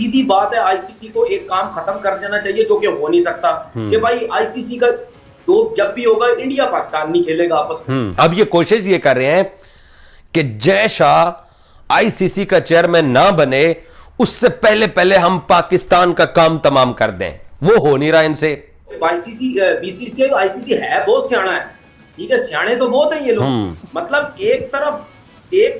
सीधी बात है, आईसीसी को एक काम खत्म कर देना चाहिए जो कि हो नहीं सकता, कि भाई आईसीसी का तो जब भी होगा इंडिया पाकिस्तान नहीं खेलेगा आपस में। अब ये कोशिश ये कर रहे हैं कि जय शाह आईसीसी का चेयरमैन ना बने, उससे पहले पहले हम पाकिस्तान का काम तमाम कर दें। वो हो नहीं रहा इनसे। आईसीसी बीसीसीआई आईसीसी है बहुत सियाना है, ठीक है, सियाने तो बहुत है ये लोग। मतलब एक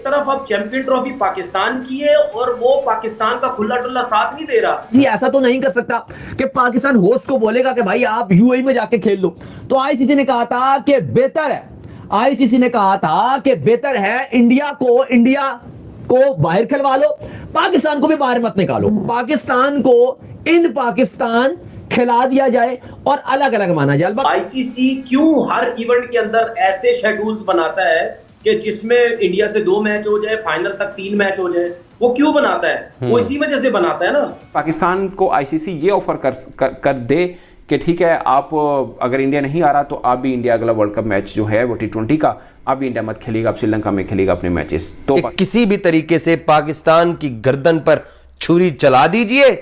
तरफ अब चैंपियन ट्रॉफी पाकिस्तान की है और वो पाकिस्तान का खुला डुल्ला साथ नहीं दे रहा। जी ऐसा तो नहीं कर सकता कि पाकिस्तान होस्ट को बोलेगा कि भाई आप यूएई में जाके खेल लो। तो आईसीसी ने कहा था कि बेहतर है, आईसीसी ने कहा था कि बेहतर है इंडिया को बाहर खिलवा लो, पाकिस्तान को भी बाहर मत निकालो, पाकिस्तान को इन पाकिस्तान खिला दिया जाए और अलग अलग माना जाए। आईसीसी क्यों हर इवेंट के अंदर ऐसे शेड्यूल्स बनाता है कि जिसमें इंडिया से 2 मैच हो जाए, फाइनल तक 3 मैच हो जाए? वो क्यों बनाता है? वो इसी वजह से बनाता है ना। पाकिस्तान को आईसीसी ये ऑफर कर दे कि ठीक है, आप अगर इंडिया नहीं आ रहा तो आप भी इंडिया अगला वर्ल्ड कप मैच जो है वो T20 का, आप भी इंडिया मत खेलेगा, आप श्रीलंका में खेलेगा अपने मैचेस। तो किसी भी तरीके से पाकिस्तान की गर्दन पर छुरी चला दीजिए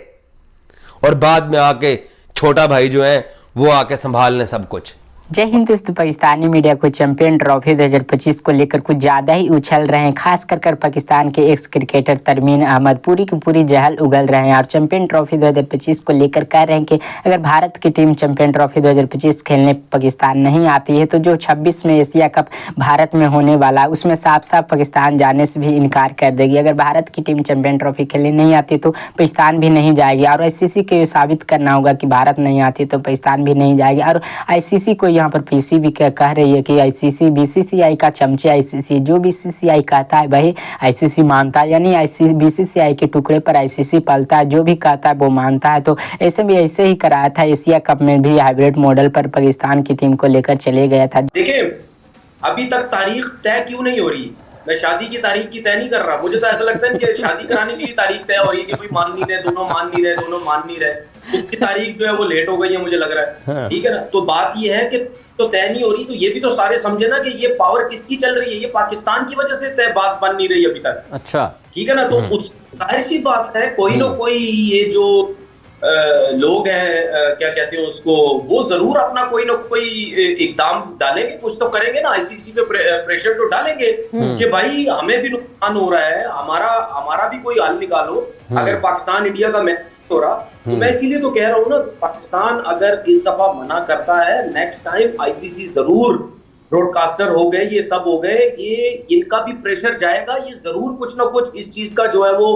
और बाद में आके छोटा भाई जो है वो आके संभाल लें सब कुछ। जय हिंद दोस्तों, पाकिस्तानी मीडिया को चैंपियन ट्रॉफी 2025 को लेकर कुछ ज़्यादा ही उछल रहे हैं। खास कर पाकिस्तान के एक्स क्रिकेटर तरमीन अहमद पूरी की पूरी जहल उगल रहे हैं और चैंपियन ट्रॉफी 2025 को लेकर कह रहे हैं कि अगर भारत की टीम चैंपियन ट्रॉफी 2025 खेलने पाकिस्तान नहीं आती है तो जो 26 में एशिया कप भारत में होने वाला उसमें साफ साफ पाकिस्तान जाने से भी इनकार कर देगी। अगर भारत की टीम चैंपियन ट्रॉफी खेलने नहीं आती तो पाकिस्तान भी नहीं जाएगी और आईसीसी को ये साबित करना होगा कि भारत नहीं आती तो पाकिस्तान भी नहीं जाएगी। और आईसीसी को यहाँ पर पीसी भी कह रही है कि आईसीसी बीसीसीआई का चमचे, आईसीसी जो बीसीसीआई कहता है वही आईसीसी मानता है, यानी आईसीसी बीसीसीआई के टुकड़े पर आईसीसी पलता है, जो भी कहता है वो मानता है। तो ऐसे भी ऐसे ही कराया था एशिया कप में भी हाइब्रिड मॉडल पर पाकिस्तान की टीम को लेकर चले गया था। देखिए अभी तक तारीख तय क्यों नहीं हो रही? मैं शादी की तारीख की तय नहीं कर रहा, मुझे तो ऐसा लगता है कि शादी कराने के लिए तारीख तय हो रही है कि कोई मान नहीं रहे, दोनों मान नहीं रहे, उसकी तारीख जो है वो लेट हो गई है मुझे लग रहा है, ठीक है ना। तो बात ये है कि तो तय नहीं हो रही, तो ये भी तो सारे समझे ना कि ये पावर किसकी चल रही है, ये पाकिस्तान की वजह से तय बात बन नहीं रही अभी तक। अच्छा ठीक है ना। तो उस जाहिर सी बात है कोई ना कोई ये जो लोग हैं क्या कहते हैं उसको, वो जरूर अपना कोई ना कोई इकदाम डालेंगे, कुछ तो करेंगे ना, आईसीसी पे प्रेशर तो डालेंगे कि भाई हमें भी नुकसान हो रहा है, हमारा भी कोई हल निकालो। अगर पाकिस्तान इंडिया का मैच हो रहा तो मैं इसीलिए तो कह रहा हूँ ना, पाकिस्तान अगर इस दफा मना करता है, नेक्स्ट टाइम आईसीसी जरूर, ब्रॉडकास्टर हो गए, ये सब हो गए, ये इनका भी प्रेशर जाएगा, ये जरूर कुछ ना कुछ इस चीज का जो है वो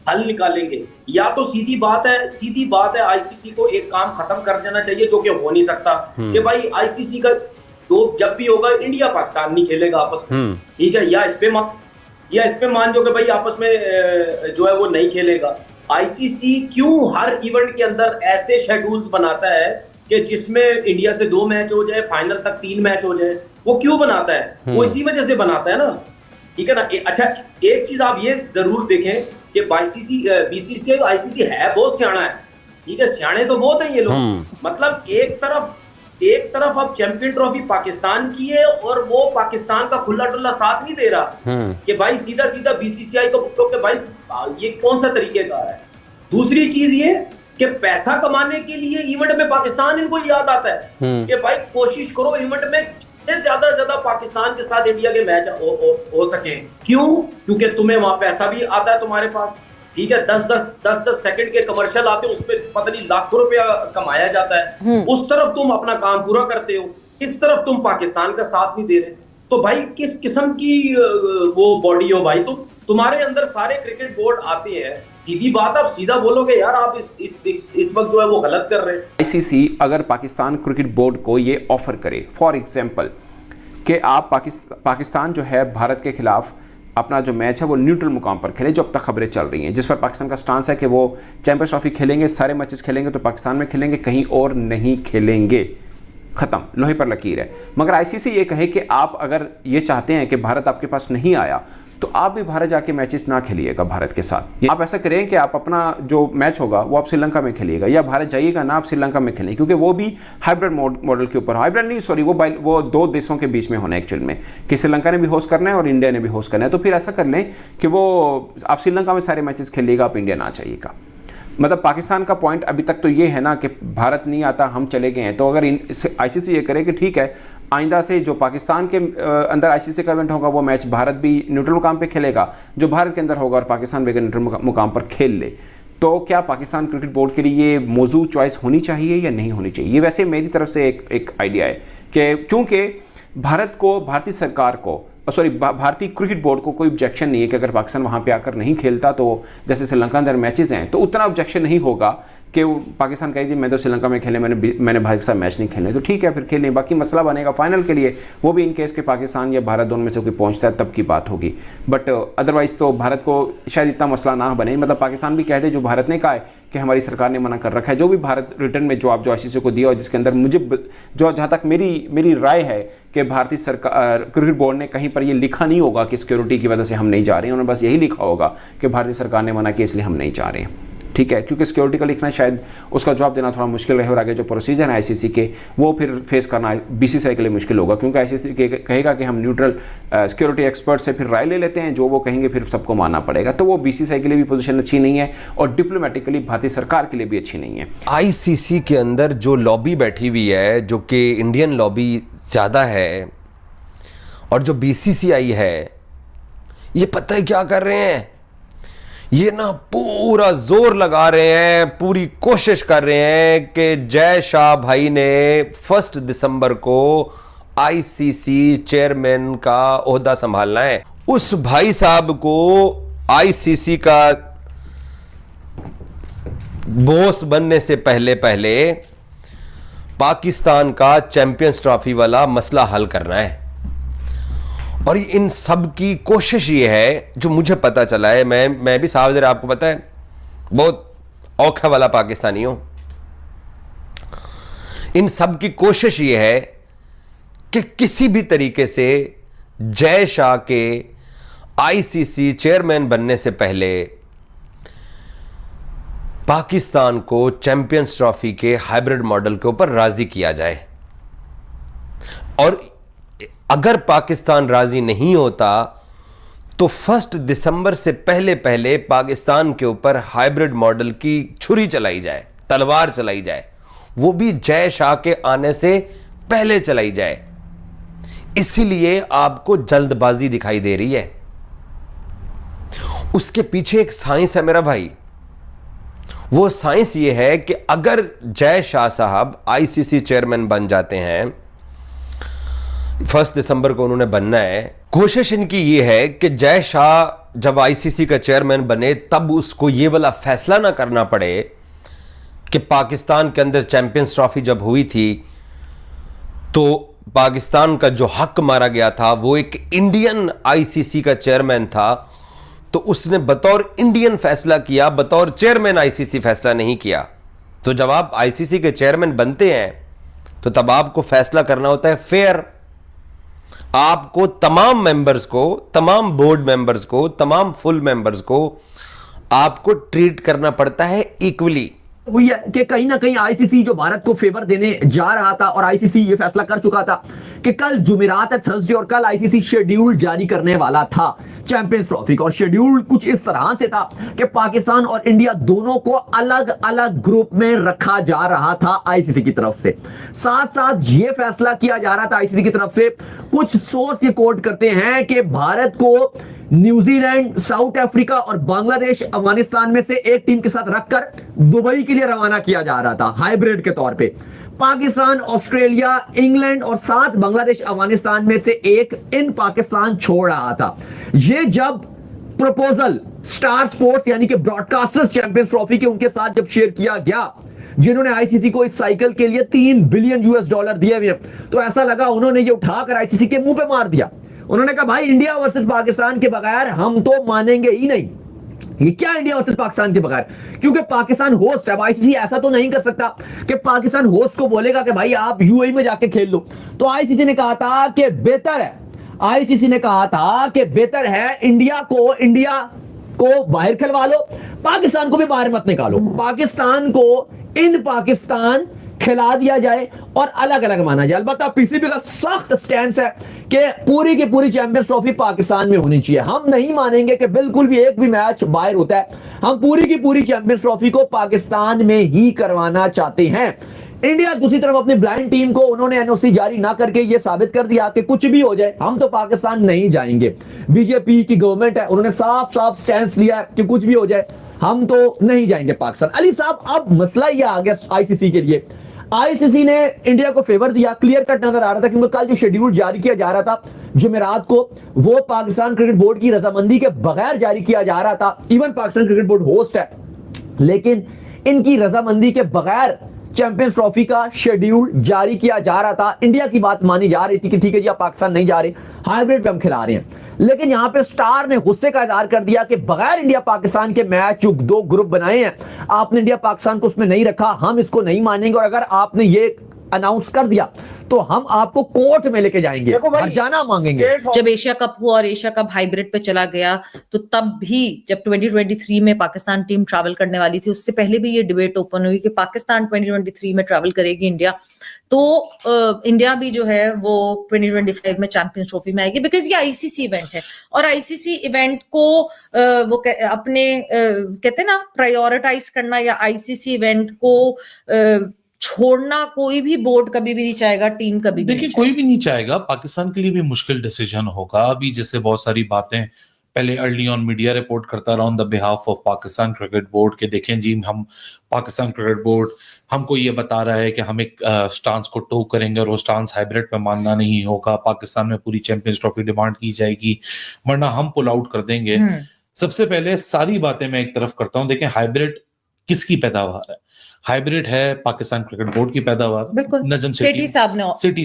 हल निकालेंगे। या तो सीधी बात है आईसीसी को एक काम खत्म कर देना चाहिए जो कि हो नहीं सकता, कि भाई आईसीसी का तो जब भी होगा इंडिया पाकिस्तान नहीं खेलेगा आपस में, ठीक है, या इस पे मान जो कि भाई आपस में जो है वो नहीं खेलेगा। आईसीसी क्यों हर इवेंट के अंदर ऐसे शेड्यूल्स बनाता है कि जिसमें इंडिया से 2 मैच हो जाए, फाइनल तक 3 मैच हो जाए? वो क्यों बनाता है? वो इसी वजह से बनाता है ना, ठीक है ना। अच्छा एक चीज आप ये जरूर देखें कि बीसीसीआई आईसीसी है बहुत सियाना है, ठीक है, सियाने तो बहुत है ये लोग। मतलब एक तरफ अब चैंपियन ट्रॉफी पाकिस्तान की है और वो पाकिस्तान का खुला डुल्ला साथ नहीं दे रहा कि भाई सीधा बीसीसीआई को बोलो कि भाई ये कौन सा तरीके का है। दूसरी चीज ये कि पैसा कमाने के लिए इवेंट में पाकिस्तान इनको याद आता है कि भाई कोशिश करो इवेंट में ज्यादा से ज्यादा पाकिस्तान के साथ इंडिया के मैच हो सके। क्यों? क्योंकि तुम्हें वहां पैसा भी आता है तुम्हारे पास, ठीक है, 10 सेकंड के कमर्शियल आते हैं, उसमें पता नहीं लाखों रुपया कमाया जाता है। उस तरफ तुम अपना काम पूरा करते हो, इस तरफ तुम पाकिस्तान का साथ नहीं दे रहे, तो भाई किस किस्म की वो बॉडी हो भाई? तुम्हारे अंदर सारे क्रिकेट बोर्ड आते हैं, सीधी बात, आप सीधा बोलोगे यार आप इस वक्त जो है वो गलत कर रहे हैं। आईसीसी अगर पाकिस्तान क्रिकेट बोर्ड को ये ऑफर करे फॉर एग्जांपल कि आप पाकिस्तान जो है भारत के खिलाफ अपना जो मैच है वो न्यूट्रल मुकाम पर खेले, जो अब तक खबरें चल रही हैं, जिस पर पाकिस्तान का स्टांस है कि वो चैंपियंस ट्रॉफी खेलेंगे, सारे मैचेस खेलेंगे तो पाकिस्तान में खेलेंगे, कहीं और नहीं खेलेंगे, खत्म, लोहे पर लकीर है। मगर आईसीसी ये कहे कि आप अगर ये चाहते हैं कि भारत आपके पास नहीं आया तो आप भी भारत जाके मैचेस ना खेलिएगा भारत के साथ, आप ऐसा करें कि आप अपना जो मैच होगा वो आप श्रीलंका में खेलिएगा, या भारत जाइएगा ना आप श्रीलंका में खेलें, क्योंकि वो भी हाइब्रिड मॉडल के ऊपर, हाइब्रिड नहीं सॉरी, वो 2 देशों के बीच में होना है एक्चुअल में, कि श्रीलंका ने भी होस्ट करना है और इंडिया ने भी होस्ट करना है। तो फिर ऐसा कर लें कि वो आप श्रीलंका में सारे मैचेस खेलिएगा, आप इंडिया ना चाहिएगा। मतलब पाकिस्तान का पॉइंट अभी तक तो ये है ना कि भारत नहीं आता, हम चले गए हैं। तो अगर आईसीसी ये करे कि ठीक है, आइंदा से जो पाकिस्तान के अंदर आईसीसी का इवेंट होगा वो मैच भारत भी न्यूट्रल मुकाम पे खेलेगा, जो भारत के अंदर होगा, और पाकिस्तान भी न्यूट्रल मुकाम पर खेल ले, तो क्या पाकिस्तान क्रिकेट बोर्ड के लिए ये मौजूद चॉइस होनी चाहिए या नहीं होनी चाहिए? ये वैसे मेरी तरफ से एक आइडिया है कि क्योंकि भारत को, भारतीय सरकार को, सॉरी भारतीय क्रिकेट बोर्ड को कोई ऑब्जेक्शन नहीं है कि अगर पाकिस्तान वहाँ पे आकर नहीं खेलता, तो जैसे श्रीलंका अंदर मैचेस हैं तो उतना ऑब्जेक्शन नहीं होगा कि पाकिस्तान कहे जी मैं तो श्रीलंका में खेले, मैंने भारत के साथ मैच नहीं खेले, तो ठीक है फिर खेल लें। बाकी मसला बनेगा फाइनल के लिए, वो भी इन केस के पाकिस्तान या भारत दोनों में से कोई पहुंचता है तब की बात होगी। बट अदरवाइज़ तो भारत को शायद इतना मसला ना बने। मतलब पाकिस्तान भी कह दे जो भारत ने कहा है कि हमारी सरकार ने मना कर रखा है, जो भी भारत रिटर्न में जवाब जो आईसीसी को दिया और जिसके अंदर मुझे जो जहाँ तक मेरी राय है कि भारतीय सरकार क्रिकेट बोर्ड ने कहीं पर ये लिखा नहीं होगा कि सिक्योरिटी की वजह से हम नहीं जा रहे हैं, उन्होंने बस यही लिखा होगा कि भारतीय सरकार ने मना किया इसलिए हम नहीं जा रहे हैं। ठीक है, क्योंकि सिक्योरिटी का लिखना शायद उसका जवाब देना थोड़ा मुश्किल रहे, और आगे जो प्रोसीजर है आईसीसी के वो फिर फेस करना बीसीसीआई के लिए मुश्किल होगा, क्योंकि आईसीसी कहेगा कि हम न्यूट्रल सिक्योरिटी एक्सपर्ट से फिर राय ले लेते हैं, जो वो कहेंगे फिर सबको मानना पड़ेगा। तो वो बीसीसीआई के लिए भी पोजीशन अच्छी नहीं है और डिप्लोमेटिकली भारतीय सरकार के लिए भी अच्छी नहीं है। आईसीसी के अंदर जो लॉबी बैठी हुई है, जो कि इंडियन लॉबी ज़्यादा है, और जो बीसीसीआई है, ये पता है क्या कर रहे हैं? ये ना पूरा जोर लगा रहे हैं, पूरी कोशिश कर रहे हैं कि जय शाह भाई ने 1 दिसंबर को आईसीसी चेयरमैन का ओहदा संभालना है। उस भाई साहब को आईसीसी का बॉस बनने से पहले पहले पाकिस्तान का चैंपियंस ट्रॉफी वाला मसला हल करना है। और इन सब की कोशिश ये है, जो मुझे पता चला है, मैं भी साहब जरा आपको पता है बहुत औखा वाला पाकिस्तानी हूं, इन सब की कोशिश ये है कि किसी भी तरीके से जय शाह के आईसीसी चेयरमैन बनने से पहले पाकिस्तान को चैंपियंस ट्रॉफी के हाइब्रिड मॉडल के ऊपर राजी किया जाए। और अगर पाकिस्तान राजी नहीं होता तो 1 दिसंबर से पहले पहले पाकिस्तान के ऊपर हाइब्रिड मॉडल की छुरी चलाई जाए, तलवार चलाई जाए, वो भी जय शाह के आने से पहले चलाई जाए। इसीलिए आपको जल्दबाजी दिखाई दे रही है। उसके पीछे एक साइंस है मेरा भाई। वो साइंस ये है कि अगर जय शाह साहब आईसीसी चेयरमैन बन जाते हैं, 1 दिसंबर को उन्होंने बनना है, कोशिश इनकी ये है कि जय शाह जब आईसीसी का चेयरमैन बने तब उसको ये वाला फैसला ना करना पड़े कि पाकिस्तान के अंदर चैंपियंस ट्रॉफी जब हुई थी तो पाकिस्तान का जो हक मारा गया था वो एक इंडियन आईसीसी का चेयरमैन था, तो उसने बतौर इंडियन फैसला किया, बतौर चेयरमैन आईसीसी फैसला नहीं किया। तो जब आप आईसीसी के चेयरमैन बनते हैं तो तब आपको फैसला करना होता है फेयर। आपको तमाम मेंबर्स को, तमाम बोर्ड मेंबर्स को, तमाम फुल मेंबर्स को आपको ट्रीट करना पड़ता है इक्वली। वही है कि कहीं ना कहीं आईसीसी जो भारत को फेवर देने जा रहा था, और आईसीसी ये फैसला कर चुका था कि कल जुमेरात है, थर्सडे, और कल आईसीसी शेड्यूल जारी करने वाला था चैंपियंस ट्रॉफी का। और शेड्यूल कुछ इस तरह से था कि पाकिस्तान और इंडिया दोनों को अलग अलग ग्रुप में रखा जा रहा था आईसीसी की तरफ से। साथ साथ ये फैसला किया जा रहा था आईसीसी की तरफ से, कुछ सोर्स ये कोट करते हैं कि भारत को न्यूजीलैंड, साउथ अफ्रीका और बांग्लादेश, अफगानिस्तान में से एक टीम के साथ रखकर दुबई के लिए रवाना किया जा रहा था हाइब्रिड के तौर पे। पाकिस्तान, ऑस्ट्रेलिया, इंग्लैंड और 7 बांग्लादेश, अफगानिस्तान में से एक इन पाकिस्तान छोड़ रहा था। ये जब प्रपोजल स्टार स्पोर्ट्स यानी कि ब्रॉडकास्टर्स चैंपियंस ट्रॉफी के उनके साथ जब शेयर किया गया, जिन्होंने आईसीसी को इस साइकिल के लिए $3 बिलियन दिए हुए, तो ऐसा लगा उन्होंने ये उठाकर आईसीसी के मुंह पे मार दिया। उन्होंने कहा भाई इंडिया वर्सेस पाकिस्तान के बगैर हम तो मानेंगे ही नहीं। ये क्या इंडिया वर्सेस पाकिस्तान के बगैर? क्योंकि पाकिस्तान होस्ट है। आईसीसी ऐसा तो नहीं कर सकता कि पाकिस्तान होस्ट को बोलेगा कि भाई आप यूएई में जाके खेल लो। तो आईसीसी ने कहा था कि बेहतर है, आईसीसी ने कहा था कि बेहतर है इंडिया को बाहर खिलवा लो, पाकिस्तान को भी बाहर मत निकालो। पाकिस्तान को इन पाकिस्तान खिला दिया जाए और अलग अलग माना जाए। अलबत्ता पीसीबी का सख्त स्टैंड है कि पूरी की पूरी चैंपियंस ट्रॉफी पाकिस्तान में होनी चाहिए। हम नहीं मानेंगे कि बिल्कुल भी एक भी मैच बाहर होता है। हम पूरी की पूरी चैंपियंस ट्रॉफी को पाकिस्तान में ही करवाना चाहते हैं। इंडिया दूसरी तरफ अपनी ब्लाइंड टीम को उन्होंने एनओसी जारी ना करके यह साबित कर दिया कि कुछ भी हो जाए हम तो पाकिस्तान नहीं जाएंगे। बीजेपी की गवर्नमेंट है, उन्होंने साफ साफ स्टैंड लिया है कि कुछ भी हो जाए हम तो नहीं जाएंगे पाकिस्तान। अली साहब, अब मसला यह आ गया आईसीसी के लिए। आईसीसी ने इंडिया को फेवर दिया, क्लियर कट नजर आ रहा था, क्योंकि कल जो शेड्यूल जारी किया जा रहा था जुमेरात को, वो पाकिस्तान क्रिकेट बोर्ड की रजामंदी के बगैर जारी किया जा रहा था। Even Pakistan cricket board host है, लेकिन इनकी रजामंदी के बगैर चैंपियंस ट्रॉफी का शेड्यूल जारी किया जा रहा था। इंडिया की बात मानी जा रही थी कि ठीक है जी आप पाकिस्तान नहीं जा रहे, हाइब्रिड पे हम खिला रहे हैं। लेकिन यहां पे स्टार ने गुस्से का इजहार कर दिया कि बगैर इंडिया पाकिस्तान के मैच जो 2 ग्रुप बनाए हैं, आपने इंडिया पाकिस्तान को उसमें नहीं रखा, हम इसको नहीं मानेंगे और अगर आपने ये अनाउंस कर दिया तो हम आपको कोर्ट में लेके जाएंगे, हर्जाना मांगेंगे। जब एशिया कप हुआ और एशिया कप हाइब्रिड पे चला गया, तो तब भी जब 2023 में पाकिस्तान टीम ट्रैवल करने वाली थी, उससे पहले भी ये डिबेट ओपन हुई कि पाकिस्तान 2023 में ट्रैवल करेगी इंडिया, तो इंडिया भी जो है वो 2025 में चैंपियंस ट्रॉफी में आएगी, बिकॉज ये आईसीसी इवेंट है और आईसीसी इवेंट को वो अपने कहते हैं ना प्रायोरिटाइज करना या आईसीसी इवेंट को छोड़ना कोई भी बोर्ड कभी भी नहीं चाहेगा, टीम कभी भी देखिए कोई भी नहीं चाहेगा। पाकिस्तान के लिए भी मुश्किल डिसीजन होगा। अभी जैसे बहुत सारी बातें पहले अर्ली ऑन मीडिया रिपोर्ट करता रहा on the behalf of Pakistan cricket board के देखें जी हम पाकिस्तान क्रिकेट बोर्ड हमको ये बता रहा है कि हम एक स्टांस को टो करेंगे और वो स्टांस हाइब्रिड पे मानना नहीं होगा, पाकिस्तान में पूरी चैंपियंस ट्रॉफी डिमांड की जाएगी वरना हम पुल आउट कर देंगे। सबसे पहले सारी बातें मैं एक तरफ करता हूं, देखें हाइब्रिड किसकी पैदावार है? हाइब्रिड है पाकिस्तान क्रिकेट बोर्ड की पैदावार। नजम सेठी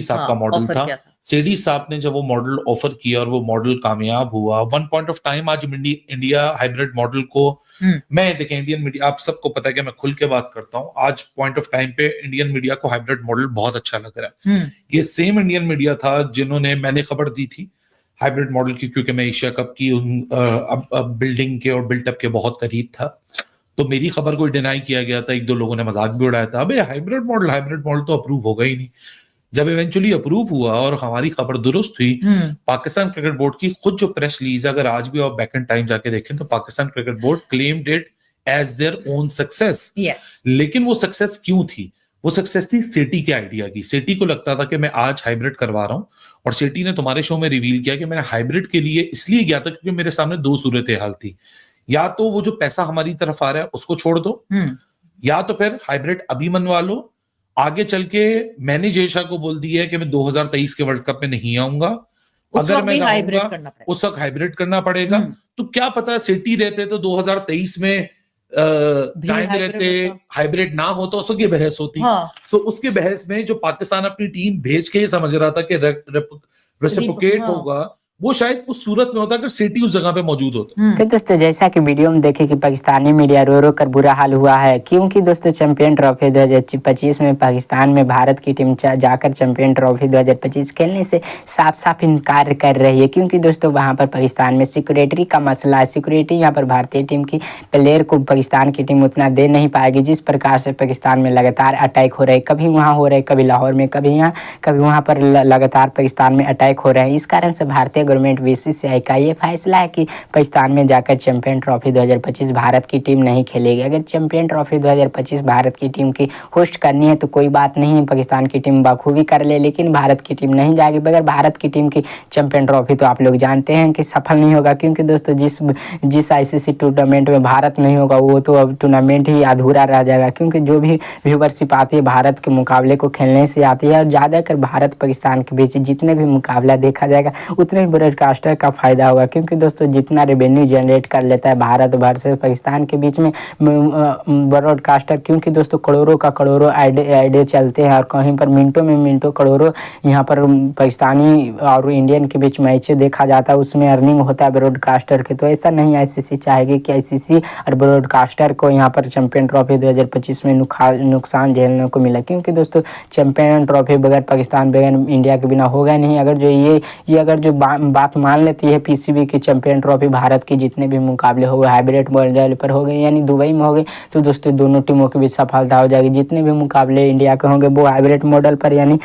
साहब का मॉडल था। सेठी साहब ने जब वो मॉडल ऑफर किया और वो मॉडल कामयाब हुआ, वन पॉइंट ऑफ टाइम आज इंडिया हाइब्रिड मॉडल को मैं देखें इंडियन मीडिया, आप सबको पता है कि मैं खुल के बात करता हूं, आज पॉइंट ऑफ टाइम पे इंडियन मीडिया को हाइब्रिड मॉडल बहुत अच्छा लग रहा है। ये सेम इंडियन मीडिया था जिन्होंने मैंने खबर दी थी हाइब्रिड मॉडल की, क्योंकि मैं एशिया कप की बिल्डिंग के और बिल्टअप के बहुत करीब था, तो मेरी खबर को डिनाई किया गया था। 1-2 लोगों ने मजाक भी उड़ाया था, अबे हाइब्रिड मॉडल तो अप्रूव होगा ही नहीं। जब इवेंचुअली अप्रूव हुआ और हमारी खबर दुरुस्त हुई, पाकिस्तान क्रिकेट बोर्ड की खुद जो प्रेस रिलीज, अगर आज भी आप बैक इन टाइम जाके देखें तो Pakistan cricket board claimed it as their own success. लेकिन वो सक्सेस क्यों थी? वो सक्सेस थी सेठी के आइडिया की। सेठी को लगता था कि मैं आज हाइब्रिड करवा रहा हूं, और सेठी ने तुम्हारे शो में रिवील किया कि मैंने हाइब्रिड के लिए इसलिए गया था क्योंकि मेरे सामने 2 सूरतें हाल थी, या तो वो जो पैसा हमारी तरफ आ रहा है उसको छोड़ दो, या तो फिर हाइब्रिड अभी मनवा लो। आगे चल के मैंने जयशा को बोल दिया है कि मैं 2023 के वर्ल्ड कप में नहीं आऊंगा, अगर मैं आऊंगा उस वक्त हाइब्रिड करना पड़ेगा। तो क्या पता सेठी रहते तो 2023 में टाइम रहते हाइब्रिड ना हो तो उसकी बहस होती। तो उसके बहस में जो पाकिस्तान अपनी टीम भेज के समझ रहा था कि रेसिप्रोकेट होगा, वो शायद उस सूरत में होता अगर सेठी उस जगह पे मौजूद होता। तो दोस्तों जैसा कि वीडियो में देखे कि पाकिस्तानी मीडिया रो रो कर बुरा हाल हुआ है, क्योंकि दोस्तों चैंपियन ट्रॉफी 2025 में पाकिस्तान में भारत की टीम जाकर चैंपियन ट्रॉफी 2025 खेलने से साफ साफ इनकार कर रही है, क्योंकि दोस्तों वहां पर पाकिस्तान में सिक्योरिटी का मसला है। सिक्योरिटी यहाँ पर भारतीय टीम की प्लेयर को पाकिस्तान की टीम उतना दे नहीं पाएगी। जिस प्रकार से पाकिस्तान में लगातार अटैक हो रहे, कभी वहाँ हो रहे, कभी लाहौर में, कभी यहाँ, कभी वहाँ पर लगातार पाकिस्तान में अटैक हो रहे हैं। इस कारण से भारतीय गवर्नमेंट बीसीसीआई का ये फैसला है कि पाकिस्तान में जाकर चैंपियन ट्रॉफी 2025 भारत की टीम नहीं खेलेगी। अगर चैंपियन ट्रॉफी 2025 भारत की टीम की होस्ट करनी है तो कोई बात नहीं है, पाकिस्तान की टीम बखूबी कर ले, लेकिन भारत की टीम नहीं जाएगी। बगैर भारत की टीम की चैंपियन ट्रॉफी तो आप लोग जानते हैं कि सफल नहीं होगा, क्योंकि दोस्तों जिस आईसीसी टूर्नामेंट में भारत नहीं होगा वो तो अब टूर्नामेंट ही अधूरा रह जाएगा, क्योंकि जो भी व्यूवरशिप आती है भारत के मुकाबले को खेलने से आती है। और ज़्यादातर भारत पाकिस्तान के बीच जितने भी मुकाबला देखा जाएगा उतने ही ब्रॉडकास्टर का फायदा होगा, क्योंकि दोस्तों जितना रेवेन्यू जनरेट कर लेता है भारत वर्सेस पाकिस्तान के बीच में ब्रॉडकास्टर, क्योंकि दोस्तों करोड़ों का करोड़ों आइडिया चलते हैं और कहीं पर मिनटों में मिनटों करोड़ों यहाँ पर पाकिस्तानी और इंडियन के बीच मैच देखा जाता है, उसमें अर्निंग होता है ब्रॉडकास्टर के। तो ऐसा नहीं आईसीसी चाहेगी कि आईसीसी और ब्रॉडकास्टर को यहाँ पर चैंपियन ट्रॉफी 2025 में नुकसान झेलने को मिला, क्योंकि दोस्तों चैंपियन ट्रॉफी बगैर पाकिस्तान बगैर इंडिया के बिना होगा नहीं। अगर जो ये अगर जो बात मान लेती है पीसीबी की चैंपियन ट्रॉफी भारत के जितने भी मुकाबले हो गए हाइब्रिड मॉडल पर हो गए यानी दुबई में हो गए, तो दोस्तों दोनों टीमों की भी सफलता हो जाएगी। जितने भी मुकाबले इंडिया के होंगे वो हाइब्रिड मॉडल पर यानी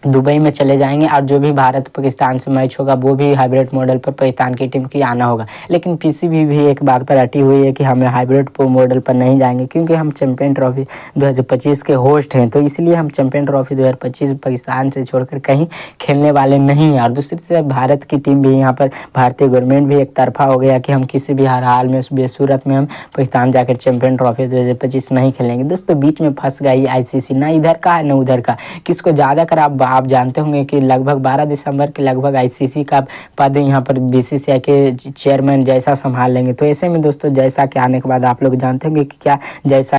दुबई में चले जाएंगे, और जो भी भारत पाकिस्तान से मैच होगा वो भी हाइब्रिड मॉडल पर पाकिस्तान की टीम की आना होगा। लेकिन पीसीबी भी एक बात पर अटी हुई है कि हमें हाइब्रिड मॉडल पर नहीं जाएंगे, क्योंकि हम चैंपियन ट्रॉफी 2025 के होस्ट हैं, तो इसलिए हम चैंपियन ट्रॉफी 2025 पाकिस्तान से छोड़कर कहीं खेलने वाले नहीं हैं। और दूसरी तरफ भारत की टीम भी यहाँ पर भारतीय गवर्नमेंट भी एक तरफा हो गया कि हम किसी भी हाल में बेसूरत में हम पाकिस्तान जाकर चैंपियन ट्रॉफी 2025 नहीं खेलेंगे। दोस्तों बीच में फंस गई आईसीसी, ना इधर का है ना उधर का, किसको ज़्यादा कर आप जानते होंगे कि लगभग 12 दिसंबर के लगभग आईसीसी का पद यहाँ पर बीसीसीआई के चेयरमैन जैसा संभाल लेंगे। तो ऐसे में दोस्तों जैसा के आने के बाद आप लोग जानते होंगे कि क्या जैसा